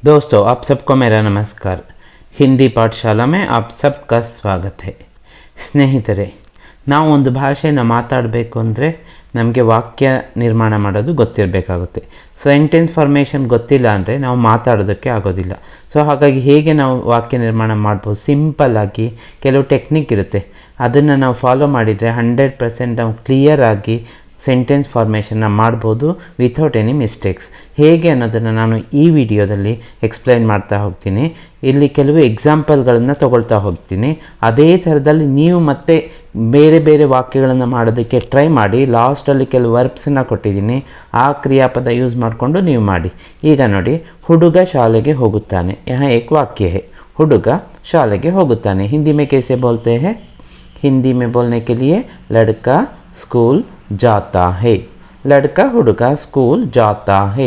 दोस्तों, आप सबको मेरा नमस्कार। ಹಿಂದಿ ಪಾಠಶಾಲಾ में आप सबका स्वागत है। ಸ್ನೇಹಿತರೆ, ನಾವು ಒಂದು ಭಾಷೆನ ಮಾತಾಡಬೇಕು ಅಂದರೆ ನಮಗೆ ವಾಕ್ಯ ನಿರ್ಮಾಣ ಮಾಡೋದು ಗೊತ್ತಿರಬೇಕಾಗುತ್ತೆ. ಸೆಂಟೆನ್ಸ್ ಫಾರ್ಮೇಷನ್ ಗೊತ್ತಿಲ್ಲ ಅಂದರೆ ನಾವು ಮಾತಾಡೋದಕ್ಕೆ ಆಗೋದಿಲ್ಲ. ಹಾಗಾಗಿ ಹೇಗೆ ನಾವು ವಾಕ್ಯ ನಿರ್ಮಾಣ ಮಾಡ್ಬೋದು, ಸಿಂಪಲ್ಲಾಗಿ ಕೆಲವು ಟೆಕ್ನಿಕ್ ಇರುತ್ತೆ. ಅದನ್ನು ನಾವು ಫಾಲೋ ಮಾಡಿದರೆ 100% ನಾವು ಕ್ಲಿಯರಾಗಿ ಸೆಂಟೆನ್ಸ್ ಫಾರ್ಮೇಷನ್ನ ಮಾಡ್ಬೋದು ವಿಥೌಟ್ ಎನಿ ಮಿಸ್ಟೇಕ್ಸ್. ಹೇಗೆ ಅನ್ನೋದನ್ನು ನಾನು ಈ ವಿಡಿಯೋದಲ್ಲಿ ಎಕ್ಸ್ಪ್ಲೈನ್ ಮಾಡ್ತಾ ಹೋಗ್ತೀನಿ. ಇಲ್ಲಿ ಕೆಲವು ಎಕ್ಸಾಂಪಲ್ಗಳನ್ನು ತಗೊಳ್ತಾ ಹೋಗ್ತೀನಿ. ಅದೇ ಥರದಲ್ಲಿ ನೀವು ಮತ್ತೆ ಬೇರೆ ಬೇರೆ ವಾಕ್ಯಗಳನ್ನು ಮಾಡೋದಕ್ಕೆ ಟ್ರೈ ಮಾಡಿ. ಲಾಸ್ಟಲ್ಲಿ ಕೆಲವು ವರ್ಬ್ಸನ್ನು ಕೊಟ್ಟಿದ್ದೀನಿ, ಆ ಕ್ರಿಯಾಪದ ಯೂಸ್ ಮಾಡಿಕೊಂಡು ನೀವು ಮಾಡಿ. ಈಗ ನೋಡಿ, ಹುಡುಗ ಶಾಲೆಗೆ ಹೋಗುತ್ತಾನೆ. यहाँ एक वाक्य है, ಹುಡುಗ ಶಾಲೆಗೆ ಹೋಗುತ್ತಾನೆ. हिंदी में कैसे बोलते हैं? हिंदी में बोलने के लिए लड़का स्कूल जाता है. लड़का ಹುಡುಗ ಸ್ಕೂಲ್ ಜಾತಾ ಹೇ.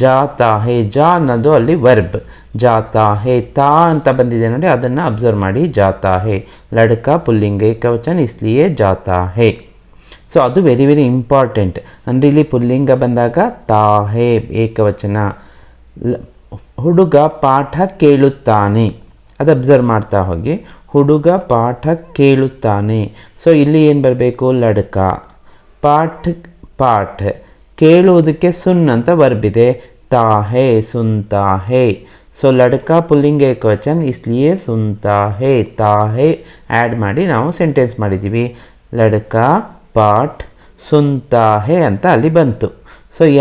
ಜಾತಾ ಹೇ, ಜಾ ಅನ್ನೋದು ಅಲ್ಲಿ ವರ್ಬ್. ಜಾತಾ ಹೇ, ತಾ ಅಂತ ಬಂದಿದೆ ನೋಡಿ, ಅದನ್ನು ಅಬ್ಸರ್ವ್ ಮಾಡಿ. ಜಾತಾ ಹೇ, ಲಡ್ಕ ಪುಲ್ಲಿಂಗ ಏಕವಚನ, ಇಸ್ಲಿಯೇ ಜಾತಾ ಹೇ. ಅದು ವೆರಿ ವೆರಿ ಇಂಪಾರ್ಟೆಂಟ್. ಅಂದರೆ ಇಲ್ಲಿ ಪುಲ್ಲಿಂಗ ಬಂದಾಗ ತಾ ಹೇ ಏಕವಚನ. ಹುಡುಗ ಪಾಠ ಕೇಳುತ್ತಾನೆ, ಅದು ಅಬ್ಸರ್ವ್ ಮಾಡ್ತಾ ಹೋಗಿ. ಹುಡುಗ ಪಾಠ ಕೇಳುತ್ತಾನೆ. ಇಲ್ಲಿ ಏನು ಬರಬೇಕು? ಲಡ್ಕ. ಪಾಠ ಕೇಳುವುದಕ್ಕೆ ಸುನ್ ಅಂತ ವರ್ಬಿದೆ. ತಾ ಹೇ, ಸುನ್ತಾ ಹೇ. ಲಡ್ಕ ಪುಲ್ಲಿಂಗ ಏಕವಚನ, ಇಸ್ಲಿಯೇ ಸುನ್ತಾ ಹೇ. ತಾ ಹೇ ಆ್ಯಡ್ ಮಾಡಿ ನಾವು ಸೆಂಟೆನ್ಸ್ ಮಾಡಿದ್ದೀವಿ. ಲಡ್ಕ ಪಾಠ ಸುನ್ತಾ ಹೇ ಅಂತ ಅಲ್ಲಿ ಬಂತು.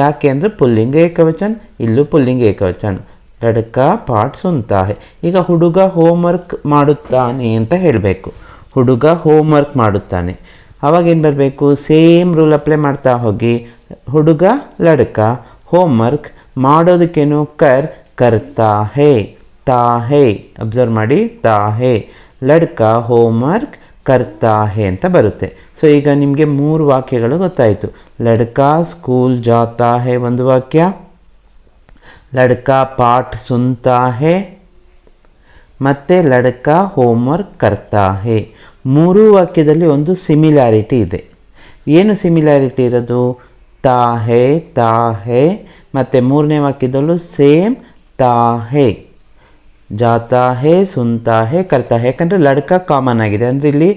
ಯಾಕೆ ಅಂದರೆ ಪುಲ್ಲಿಂಗ ಏಕವಚನ, ಇಲ್ಲೂ ಪುಲ್ಲಿಂಗ ಏಕವಚನ. ಲಡ್ಕ ಪಾಠ ಸುನ್ತಾ ಹೇ. ಈಗ ಹುಡುಗ ಹೋಮ್ವರ್ಕ್ ಮಾಡುತ್ತಾನೆ ಅಂತ ಹೇಳಬೇಕು. ಹುಡುಗ ಹೋಮ್ವರ್ಕ್ ಮಾಡುತ್ತಾನೆ. ಅವಾಗೇನು ಬರಬೇಕು? ಸೇಮ್ ರೂಲ್ ಅಪ್ಲೈ ಮಾಡ್ತಾ ಹೋಗಿ. ಹುಡುಗ ಲಡ್ಕ ಹೋಮ್ವರ್ಕ್ ಮಾಡೋದಕ್ಕೇನು? ಕರ್ತಾ ಹೇ. ತಾ ಹೇ ಅಬ್ಸರ್ವ್ ಮಾಡಿ. ತಾ ಹೇ. ಲಡ್ಕ ಹೋಮ್ವರ್ಕ್ ಕರ್ತಾ ಹೇ ಅಂತ ಬರುತ್ತೆ. ಈಗ ನಿಮಗೆ 3 ವಾಕ್ಯಗಳು ಗೊತ್ತಾಯಿತು. ಲಡ್ಕ ಸ್ಕೂಲ್ ಜಾತಾ ಹೇ ಒಂದು ವಾಕ್ಯ, ಲಡ್ಕ ಪಾಠ ಸುನ್ತಾ ಹೇ, ಮತ್ತು ಲಡ್ಕ ಹೋಮ್ವರ್ಕ್ ಕರ್ತಾ ಹೇ. 3 ವಾಕ್ಯದಲ್ಲಿ ಒಂದು ಸಿಮಿಲ್ಯಾರಿಟಿ ಇದೆ. ಏನು ಸಿಮಿಲ್ಯಾರಿಟಿ ಇರೋದು? ತಾ ಹೇ, ತಾ ಹೇ, ಮತ್ತು 3ನೇ ವಾಕ್ಯದಲ್ಲೂ ಸೇಮ್ ತಾ ಹೇ. ಜಾತಾ ಹೇ, ಸುನ್ತಾ ಹೇ, ಕರ್ತಾ ಹೇ. ಯಾಕಂದರೆ ಲಡ್ಕ ಕಾಮನ್ ಆಗಿದೆ. ಅಂದರೆ ಇಲ್ಲಿ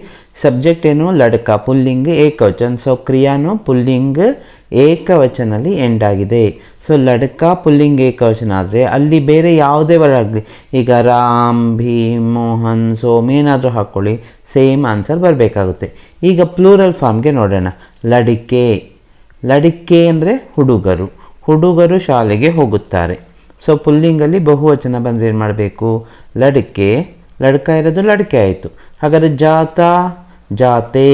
ಸಬ್ಜೆಕ್ಟ್ ಏನು? ಲಡ್ಕ ಪುಲ್ಲಿಂಗ್ ಏಕವಚನ. ಕ್ರಿಯಾನು ಪುಲ್ಲಿಂಗ್ ಏಕವಚನಲ್ಲಿ ಎಂಡ್ ಆಗಿದೆ. ಲಡ್ಕ ಪುಲ್ಲಿಂಗ್ ಏಕವಚನ ಆದರೆ ಅಲ್ಲಿ ಬೇರೆ ಯಾವುದೇ ವರ್ಡ್ ಆಗಲಿ, ಈಗ ರಾಮ್, ಭೀಮ್, ಮೋಹನ್, ಸೋಮ್ ಏನಾದರೂ ಹಾಕ್ಕೊಳ್ಳಿ, ಸೇಮ್ ಆನ್ಸರ್ ಬರಬೇಕಾಗುತ್ತೆ. ಈಗ ಪ್ಲೂರಲ್ ಫಾರ್ಮ್ಗೆ ನೋಡೋಣ. ಲಡಿಕೆ. ಲಡಿಕೆ ಅಂದರೆ ಹುಡುಗರು. ಹುಡುಗರು ಶಾಲೆಗೆ ಹೋಗುತ್ತಾರೆ. ಪುಲ್ಲಿಂಗಲ್ಲಿ ಬಹುವಚನ ಬಂದರೆ ಏನು ಮಾಡಬೇಕು? ಲಡಿಕೆ. ಲಡ್ಕ ಇರೋದು ಲಡಿಕೆ ಆಯಿತು. ಹಾಗಾದರೆ ಜಾತಾ, ಜಾತೆ.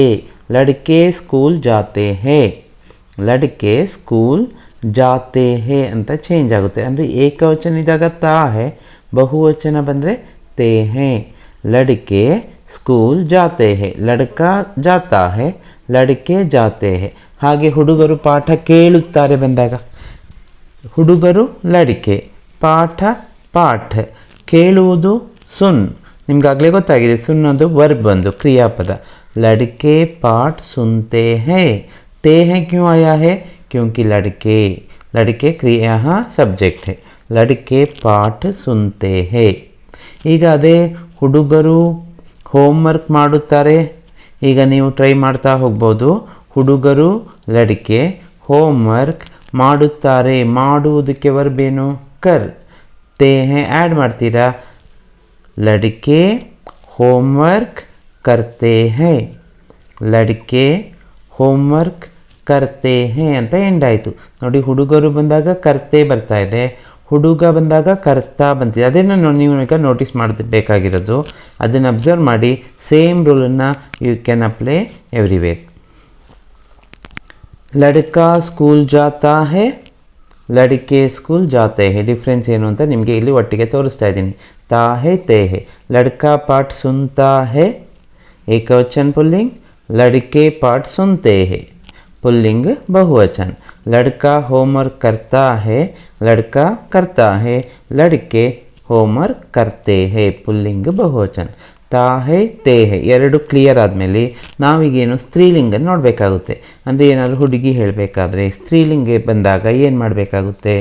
ಲಡಿಕೆ ಸ್ಕೂಲ್ ಜಾತೆ ಹೇ. ಲಡಿಕೆ ಸ್ಕೂಲ್ ಜಾತೆ ಹೇ ಅಂತ ಚೇಂಜ್ ಆಗುತ್ತೆ. ಅಂದರೆ ಏಕವಚನ ಇದ್ದಾಗ ತಾ ಹೇ, ಬಹುವಚನ ಬಂದರೆ ತೇ ಹೇ. ಲಡಿಕೆ ಸ್ಕೂಲ್ ಜಾತೆ ಹೇ, ಲಡ್ಕ ಜಾತಾ ಹೇ, ಲಡಿಕೆ ಜಾತೆ ಹೇ. ಹಾಗೆ ಹುಡುಗರು ಪಾಠ ಕೇಳುತ್ತಾರೆ ಬಂದಾಗ ಹುಡುಗರು ಲಡಿಕೆ, ಪಾಠ ಕೇಳುವುದು ಸುನ್. ನಿಮ್ಗಾಗಲೇ ಗೊತ್ತಾಗಿದೆ, ಸುನ್ ಒಂದು ವರ್ಬ್ ಒಂದು ಕ್ರಿಯಾಪದ. लड़के पाठ सुनते हैं. ते हैं क्यों आया है? क्योंकि लड़के क्रिया सब्जेक्ट है. लड़के पाठ सुनते हैं. ಈಗ ಅದೇ ಹುಡುಗರು ಹೋಮ್ವರ್ಕ್ ಮಾಡುತ್ತಾರೆ. ಈಗ ನೀವು ಟ್ರೈ ಮಾಡ್ತಾ ಹೋಗ್ಬೋದು. ಹುಡುಗರು ಲಡಿಕೆ ಹೋಮ್ವರ್ಕ್ ಮಾಡುತ್ತಾರೆ. ಮಾಡುವುದಕ್ಕೆ ವರ್ಬೇನು? ಕರ್. ತೇ ಹೇ ಆ್ಯಡ್ ಮಾಡ್ತೀರಾ. ಲಡಿಕೆ ಹೋಮ್ವರ್ಕ್ ಕರ್ತೆ ಹೇ. ಲಡಿಕೆ ಹೋಮ್ವರ್ಕ್ ಕರ್ತೆ ಹೇ ಅಂತ ಎಂಡ್ ಆಯಿತು. ನೋಡಿ, ಹುಡುಗರು ಬಂದಾಗ ಕರ್ತೆ ಬರ್ತಾ ಇದೆ, ಹುಡುಗ ಬಂದಾಗ ಕರ್ತಾ ಬಂತಿದೆ. ಅದೇನು ನೀವು ಈಗ ನೋಟಿಸ್ ಮಾಡಬೇಕಾಗಿರೋದು. ಅದನ್ನು ಅಬ್ಸರ್ವ್ ಮಾಡಿ. ಸೇಮ್ ರೂಲನ್ನು ಯು ಕ್ಯಾನ್ ಅಪ್ಲೈ ಎವ್ರಿವೇರ್. ಲಡ್ಕಾ ಸ್ಕೂಲ್ ಜಾತಾ ಹೇ, ಲಡಿಕೆ ಸ್ಕೂಲ್ ಜಾತೆ ಹೇ. ಡಿಫ್ರೆನ್ಸ್ ಏನು ಅಂತ ನಿಮಗೆ ಇಲ್ಲಿ ಒಟ್ಟಿಗೆ ತೋರಿಸ್ತಾ ಇದ್ದೀನಿ. ತಾ ಹೇ, ತೇ ಹೇ. ಲಡ್ಕಾ ಪಾಠ ಸುನ್ತಾ ಹೇ, ಏಕವಚನ ಪುಲ್ಲಿಂಗ್. लड़के पाठ सुनते हैं, पुल्लिंग बहुवचन. लड़का होमवर्क करता है, लड़का करता है. लड़के होमवर्क करते हैं, पुल्लिंग बहुवचन. ತಾ ಹೇ, ತೇ ಹೇ ಎರಡು ಕ್ಲಿಯರ್ ಆದಮೇಲೆ ನಾವೀಗೇನು ಸ್ತ್ರೀಲಿಂಗನ ನೋಡಬೇಕಾಗುತ್ತೆ. ಅಂದರೆ ಏನಾದರೂ ಹುಡುಗಿ ಹೇಳಬೇಕಾದ್ರೆ ಸ್ತ್ರೀಲಿಂಗ ಬಂದಾಗ ಏನು ಮಾಡಬೇಕಾಗುತ್ತೆ?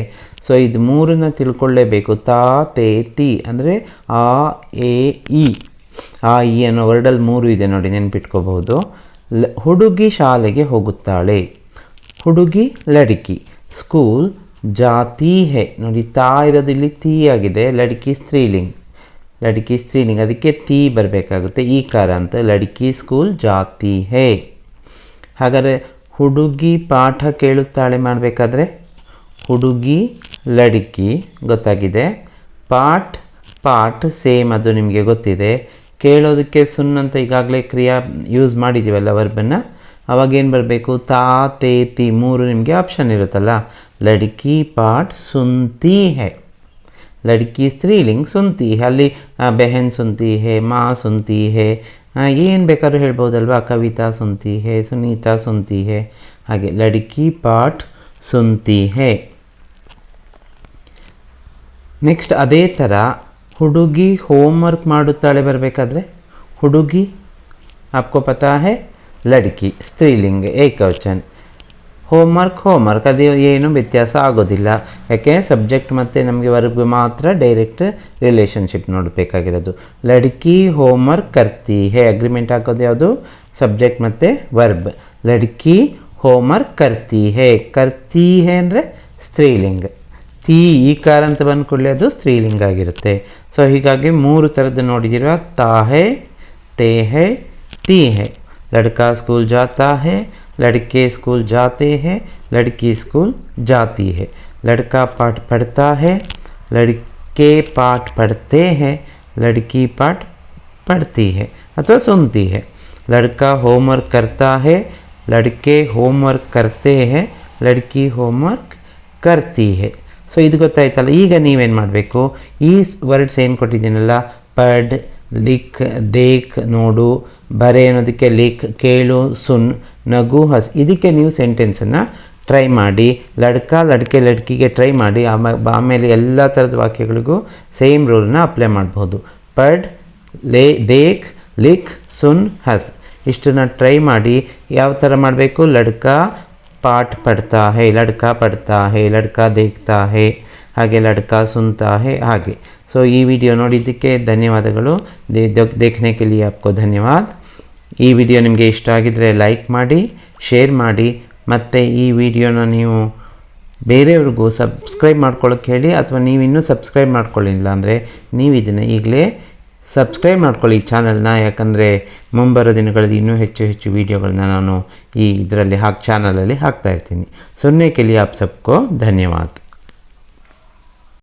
ಸೊ ಇದು ಮೂರನ್ನ ತಿಳ್ಕೊಳ್ಳೇಬೇಕು. ತಾ ತೇ ತಿ ಅಂದರೆ ಆ ಎ ಇ. ಆ ಇ ಅನ್ನೋ ವರ್ಡಲ್ಲಿ 3 ಇದೆ ನೋಡಿ, ನೆನ್ಪಿಟ್ಕೋಬಹುದು. ಹುಡುಗಿ ಶಾಲೆಗೆ ಹೋಗುತ್ತಾಳೆ. ಹುಡುಗಿ ಲಡ್ಕಿ. ಸ್ಕೂಲ್ ಜಾತಿ ಹೇ. ನೋಡಿ ತಾ ಇರೋದು ಇಲ್ಲಿ ತೀ ಆಗಿದೆ. ಲಡ್ಕಿ ಸ್ತ್ರೀಲಿಂಗ್. ಲಡ್ಕಿ ಸ್ತ್ರೀಲಿಂಗ್, ಅದಕ್ಕೆ ತೀ ಬರಬೇಕಾಗುತ್ತೆ, ಈ ಕಾರ ಅಂತ. ಲಡ್ಕಿ ಸ್ಕೂಲ್ ಜಾತಿ ಹೇ. ಹಾಗಾದರೆ ಹುಡುಗಿ ಪಾಠ ಕೇಳುತ್ತಾಳೆ ಮಾಡಬೇಕಾದ್ರೆ ಹುಡುಗಿ ಲಡ್ಕಿ ಗೊತ್ತಾಗಿದೆ. ಪಾಠ್ ಸೇಮ್, ಅದು ನಿಮಗೆ ಗೊತ್ತಿದೆ. ಕೇಳೋದಕ್ಕೆ ಸುನ್ ಅಂತ ಈಗಾಗಲೇ ಕ್ರಿಯಾ ಯೂಸ್ ಮಾಡಿದ್ದೀವಲ್ಲ ವರ್ಬನ್ನು, ಅವಾಗೇನು ಬರಬೇಕು? ತಾ ತೇ ತಿ 3 ನಿಮಗೆ ಆಪ್ಷನ್ ಇರುತ್ತಲ್ಲ. ಲಡ್ಕಿ ಪಾಠ್ ಸುನ್ತಿ ಹೇ. ಲಡ್ಕಿ ಸ್ತ್ರೀಲಿಂಗ್ ಸುನ್ತಿ ಹೇ. ಅಲ್ಲಿ ಬೆಹನ್ ಸುನ್ತಿ ಹೇ, ಮಾ ಸುನ್ತಿ ಹೇ, ಏನು ಬೇಕಾದ್ರೂ ಹೇಳ್ಬೋದಲ್ವಾ. ಕವಿತಾ ಸುನ್ತಿ ಹೇ, ಸುನೀತಾ ಸುನ್ತಿ ಹೇ. ಹಾಗೆ ಲಡ್ಕಿ ಪಾಠ್ ಸುನ್ತಿ ಹೇ. ನೆಕ್ಸ್ಟ್ ಅದೇ ಥರ ಹುಡುಗಿ ಹೋಮ್ವರ್ಕ್ ಮಾಡುತ್ತಾಳೆ ಬರಬೇಕಾದ್ರೆ ಹುಡುಗಿ आपको पता है ಲಡ್ಕಿ ಸ್ತ್ರೀಲಿಂಗ್ ಏಕವಚನ. ಹೋಮ್ವರ್ಕ್ ಅದು ಏನು ವ್ಯತ್ಯಾಸ ಆಗೋದಿಲ್ಲ, ಯಾಕೆ ಸಬ್ಜೆಕ್ಟ್ ಮತ್ತು ನಮಗೆ ವರ್ಬ್ಗೆ ಮಾತ್ರ ಡೈರೆಕ್ಟ್ ರಿಲೇಷನ್ಶಿಪ್ ನೋಡಬೇಕಾಗಿರೋದು. ಲಡ್ಕಿ ಹೋಮ್ವರ್ಕ್ ಕರ್ತಿ ಹೇ, ಅಗ್ರಿಮೆಂಟ್ ಹಾಕೋದು ಯಾವುದು? ಸಬ್ಜೆಕ್ಟ್ ಮತ್ತು ವರ್ಬ್. ಲಡ್ಕಿ ಹೋಮ್ವರ್ಕ್ ಕರ್ತಿ ಹೇ ಅಂದರೆ ಸ್ತ್ರೀಲಿಂಗ್. ತೀ ಈ ಕಾರ ಅಂತ ಬಂದ ಕೂಡಲೇ ಅದು ಸ್ತ್ರೀಲಿಂಗ ಆಗಿರುತ್ತೆ. ಸೊ ಹೀಗಾಗಿ 3 ಥರದ್ದು ನೋಡಿದಿರುವ. ತಾ ಹೇ, ತೇ ಹೇ, ತೀ ಹೇ. ಲಡ್ಕಾ ಸ್ಕೂಲ್ ಜಾತಾ ಹೇ, लड़के स्कूल जाते हैं, लड़की स्कूल जाती है. लड़का पाठ पढ़ता है, लड़के पाठ पढ़ते हैं, लड़की पाठ पढ़ती है अथवा सुनती है. लड़का होमवर्क करता है, लड़के होमवर्क करते हैं, लड़की होमवर्क करती है. ಸೊ ಇದು ಗೊತ್ತಾಯ್ತಲ್ಲ. ಈಗ ನೀವೇನು ಮಾಡಬೇಕು? ಈ ವರ್ಡ್ಸ್ ಏನು ಕೊಟ್ಟಿದ್ದೀನಲ್ಲ, ಪಡ್, ಲಿಕ್, ದೇಕ್ ನೋಡು, ಬರೆ ಅನ್ನೋದಕ್ಕೆ ಲಿಕ್, ಕೇಳು ಸುನ್, ನಗು ಹಸ್, ಇದಕ್ಕೆ ನೀವು ಸೆಂಟೆನ್ಸನ್ನು ಟ್ರೈ ಮಾಡಿ. ಲಡ್ಕ ಲಡ್ಕೆ ಲಡ್ಕಿಗೆ ಟ್ರೈ ಮಾಡಿ. ಆಮೇಲೆ ಎಲ್ಲ ಥರದ ವಾಕ್ಯಗಳಿಗೂ ಸೇಮ್ ರೂಲ್ನ ಅಪ್ಲೈ ಮಾಡ್ಬೋದು. ಪಡ್, ದೇಕ್, ಲಿಕ್, ಸುನ್, ಹಸ್ ಇಷ್ಟನ್ನು ಟ್ರೈ ಮಾಡಿ. ಯಾವ ಥರ ಮಾಡಬೇಕು? ಲಡ್ಕ ಪಾಠ ಪಡ್ತಾ ಹೇ, ಲಡ್ಕ ಪಡ್ತಾ ಹೇ, ಲಡ್ಕ ದೇಖ್ತಾ ಹೇ, ಹಾಗೆ ಲಡ್ಕ ಸುನ್ತಾ ಹೇ, ಹಾಗೆ. ಸೊ ಈ ವಿಡಿಯೋ ನೋಡಿದ್ದಕ್ಕೆ ಧನ್ಯವಾದಗಳು. ದೇಖ್ನೆ ಕೆ ಲಿಯೆ ಆಪ್ಕೋ ಧನ್ಯವಾದ. ಈ ವಿಡಿಯೋ ನಿಮಗೆ ಇಷ್ಟ ಆಗಿದ್ದರೆ ಲೈಕ್ ಮಾಡಿ, ಶೇರ್ ಮಾಡಿ, ಮತ್ತು ಈ ವಿಡಿಯೋನ ನೀವು ಬೇರೆಯವ್ರಿಗೂ ಸಬ್ಸ್ಕ್ರೈಬ್ ಮಾಡ್ಕೊಳ್ಳೋಕೆ ಹೇಳಿ. ಅಥವಾ ನೀವು ಇನ್ನೂ ಸಬ್ಸ್ಕ್ರೈಬ್ ಮಾಡ್ಕೊಳ್ಳಿಲ್ಲ ಅಂದರೆ ನೀವು ಇದನ್ನು ಈಗಲೇ ಸಬ್ಸ್ಕ್ರೈಬ್ ಮಾಡ್ಕೊಳ್ಳಿ ಈ ಚಾನಲ್ನ. ಯಾಕಂದರೆ ಮುಂಬರೋ ದಿನಗಳಲ್ಲಿ ಇನ್ನೂ ಹೆಚ್ಚು ವೀಡಿಯೋಗಳನ್ನ ನಾನು ಈ ಇದರಲ್ಲಿ ಚಾನಲಲ್ಲಿ ಹಾಕ್ತಾಯಿರ್ತೀನಿ. ಸುನ್ನೆ ಕೆ ಲಿಯೆ ಆಪ್ ಸಬ್ಕೋ ಧನ್ಯವಾದ.